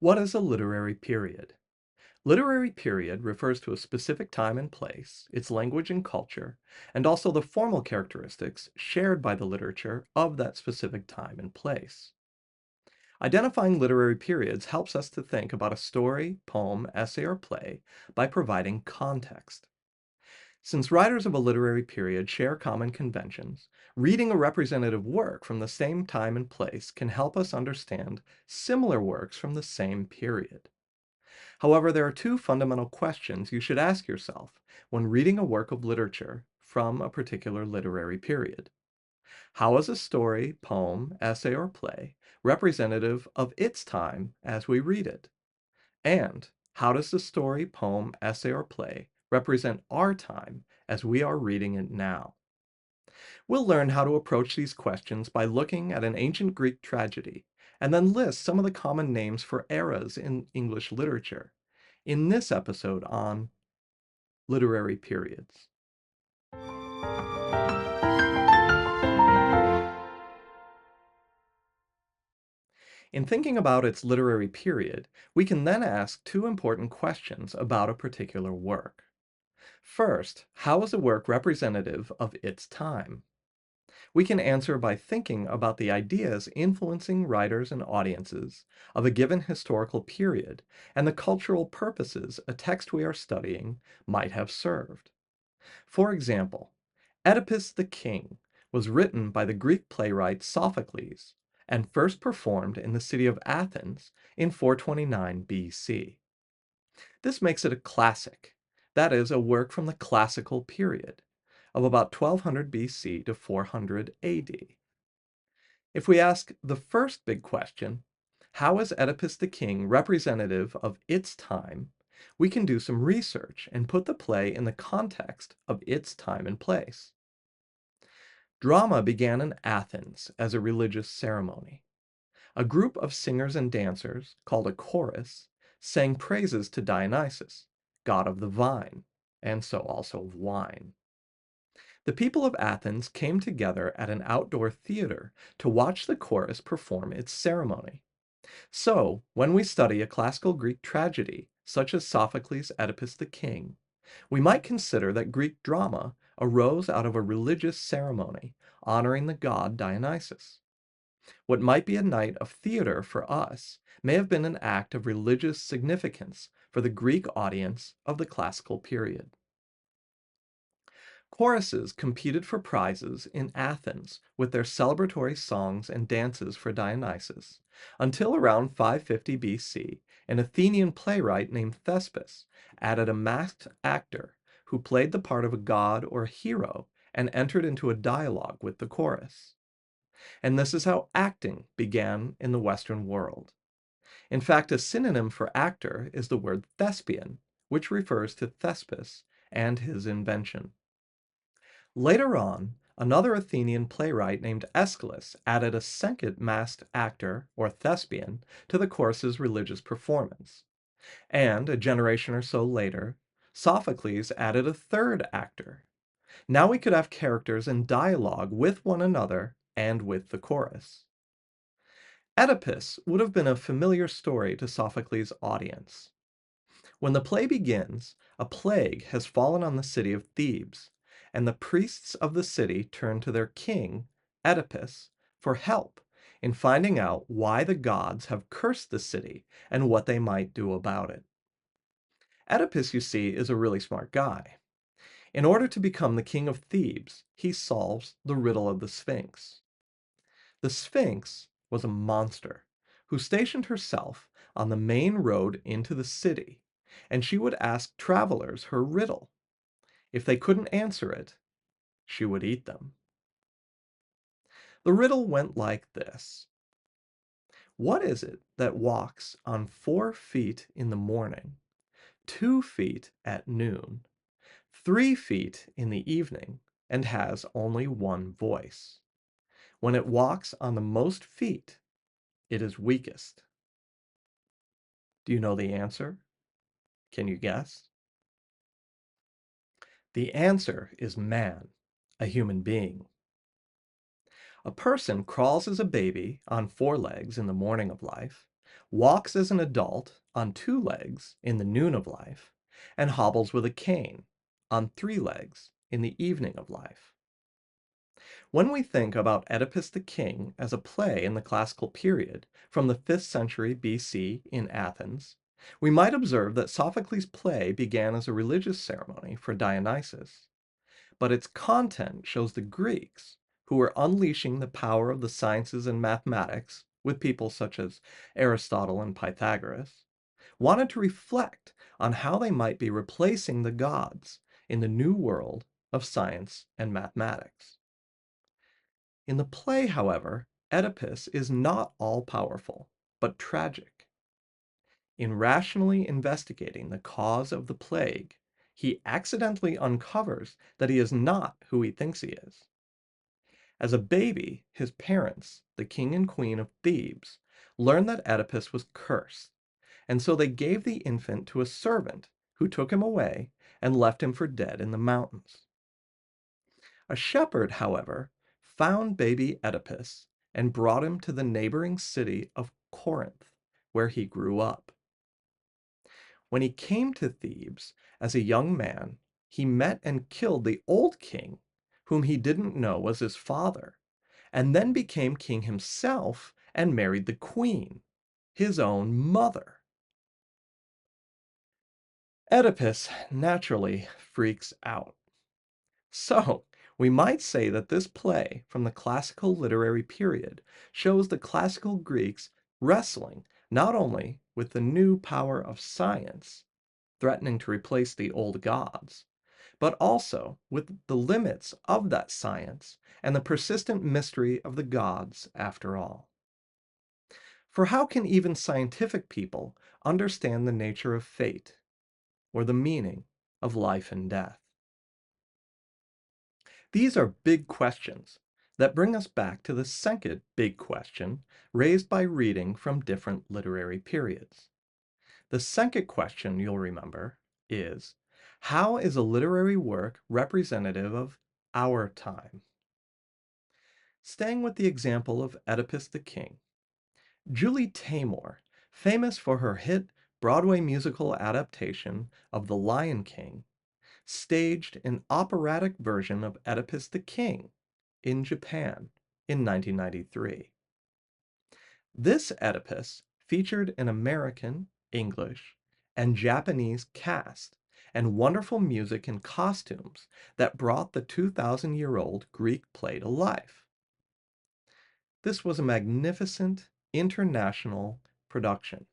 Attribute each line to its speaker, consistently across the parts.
Speaker 1: What is a literary period? Literary period refers to a specific time and place, its language and culture, and also the formal characteristics shared by the literature of that specific time and place. Identifying literary periods helps us to think about a story, poem, essay, or play by providing context. Since writers of a literary period share common conventions, reading a representative work from the same time and place can help us understand similar works from the same period. However, there are two fundamental questions you should ask yourself when reading a work of literature from a particular literary period. How is a story, poem, essay, or play representative of its time as we read it? And how does the story, poem, essay, or play represent our time as we are reading it now? We'll learn how to approach these questions by looking at an ancient Greek tragedy and then list some of the common names for eras in English literature in this episode on literary periods. In thinking about its literary period, we can then ask two important questions about a particular work. First, how is a work representative of its time? We can answer by thinking about the ideas influencing writers and audiences of a given historical period and the cultural purposes a text we are studying might have served. For example, Oedipus the King was written by the Greek playwright Sophocles and first performed in the city of Athens in 429 BC. This makes it a classic, that is, a work from the classical period of about 1200 BC to 400 AD. If we ask the first big question, how is Oedipus the King representative of its time, we can do some research and put the play in the context of its time and place. Drama began in Athens as a religious ceremony. A group of singers and dancers, called a chorus, sang praises to Dionysus, god of the vine, and so also of wine. The people of Athens came together at an outdoor theater to watch the chorus perform its ceremony. So, when we study a classical Greek tragedy, such as Sophocles' Oedipus the King, we might consider that Greek drama arose out of a religious ceremony honoring the god Dionysus. What might be a night of theater for us may have been an act of religious significance for the Greek audience of the classical period. Choruses competed for prizes in Athens with their celebratory songs and dances for Dionysus, until around 550 BC, an Athenian playwright named Thespis added a masked actor who played the part of a god or a hero and entered into a dialogue with the chorus. And this is how acting began in the Western world. In fact, a synonym for actor is the word thespian, which refers to Thespis and his invention. Later on, another Athenian playwright named Aeschylus added a second masked actor, or thespian, to the chorus's religious performance. And a generation or so later, Sophocles added a third actor. Now we could have characters in dialogue with one another and with the chorus. Oedipus would have been a familiar story to Sophocles' audience. When the play begins, a plague has fallen on the city of Thebes, and the priests of the city turn to their king, Oedipus, for help in finding out why the gods have cursed the city and what they might do about it. Oedipus, you see, is a really smart guy. In order to become the king of Thebes, he solves the riddle of the Sphinx. The Sphinx was a monster who stationed herself on the main road into the city, and she would ask travelers her riddle. If they couldn't answer it, she would eat them. The riddle went like this: what is it that walks on 4 feet in the morning, 2 feet at noon, 3 feet in the evening, and has only one voice? When it walks on the most feet, it is weakest. Do you know the answer? Can you guess? The answer is man, a human being. A person crawls as a baby on 4 legs in the morning of life, walks as an adult on 2 legs in the noon of life, and hobbles with a cane on 3 legs in the evening of life. When we think about Oedipus the King as a play in the classical period from the 5th century BC in Athens, we might observe that Sophocles' play began as a religious ceremony for Dionysus, but its content shows the Greeks, who were unleashing the power of the sciences and mathematics with people such as Aristotle and Pythagoras, wanted to reflect on how they might be replacing the gods in the new world of science and mathematics. In the play, however, Oedipus is not all-powerful, but tragic. In rationally investigating the cause of the plague, he accidentally uncovers that he is not who he thinks he is. As a baby, his parents, the king and queen of Thebes, learned that Oedipus was cursed, and so they gave the infant to a servant who took him away and left him for dead in the mountains. A shepherd, however, found baby Oedipus and brought him to the neighboring city of Corinth, where he grew up. When he came to Thebes as a young man, he met and killed the old king, whom he didn't know was his father, and then became king himself and married the queen, his own mother. Oedipus naturally freaks out. So, we might say that this play from the classical literary period shows the classical Greeks wrestling not only with the new power of science, threatening to replace the old gods, but also with the limits of that science and the persistent mystery of the gods after all. For how can even scientific people understand the nature of fate or the meaning of life and death? These are big questions that bring us back to the second big question raised by reading from different literary periods. The second question, you'll remember, is how is a literary work representative of our time? Staying with the example of Oedipus the King, Julie Taymor, famous for her hit Broadway musical adaptation of The Lion King, staged an operatic version of Oedipus the King in Japan in 1993. This Oedipus featured an American, English, and Japanese cast and wonderful music and costumes that brought the 2,000-year-old Greek play to life. This was a magnificent international production,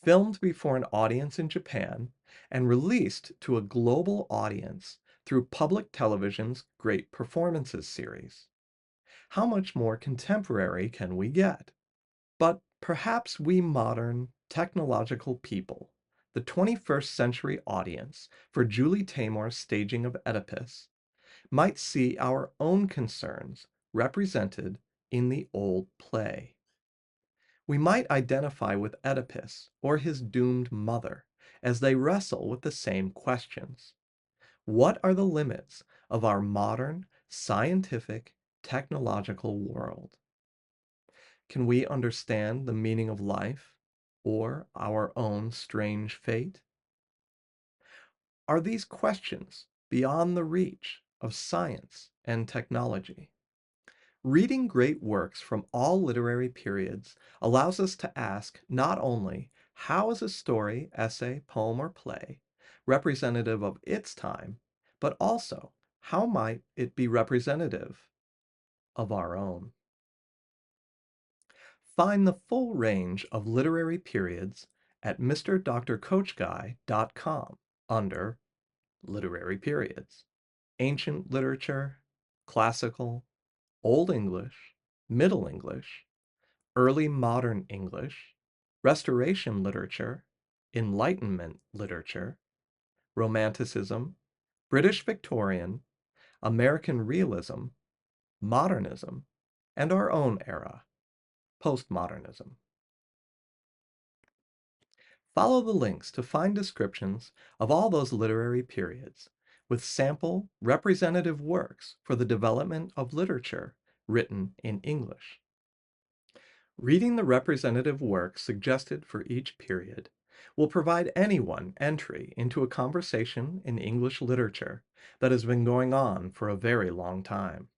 Speaker 1: filmed before an audience in Japan and released to a global audience through public television's Great Performances series. How much more contemporary can we get? But perhaps we modern, technological people, the 21st century audience for Julie Taymor's staging of Oedipus, might see our own concerns represented in the old play. We might identify with Oedipus or his doomed mother as they wrestle with the same questions. What are the limits of our modern, scientific, technological world? Can we understand the meaning of life or our own strange fate? Are these questions beyond the reach of science and technology? Reading great works from all literary periods allows us to ask not only how is a story, essay, poem, or play representative of its time, but also how might it be representative of our own. Find the full range of literary periods at misterdoctorcoachguy.com under Literary Periods, Ancient Literature, Classical, Old English, Middle English, Early Modern English, Restoration Literature, Enlightenment Literature, Romanticism, British Victorian, American Realism, Modernism, and our own era, Postmodernism. Follow the links to find descriptions of all those literary periods with sample representative works for the development of literature written in English. Reading the representative works suggested for each period will provide anyone entry into a conversation in English literature that has been going on for a very long time.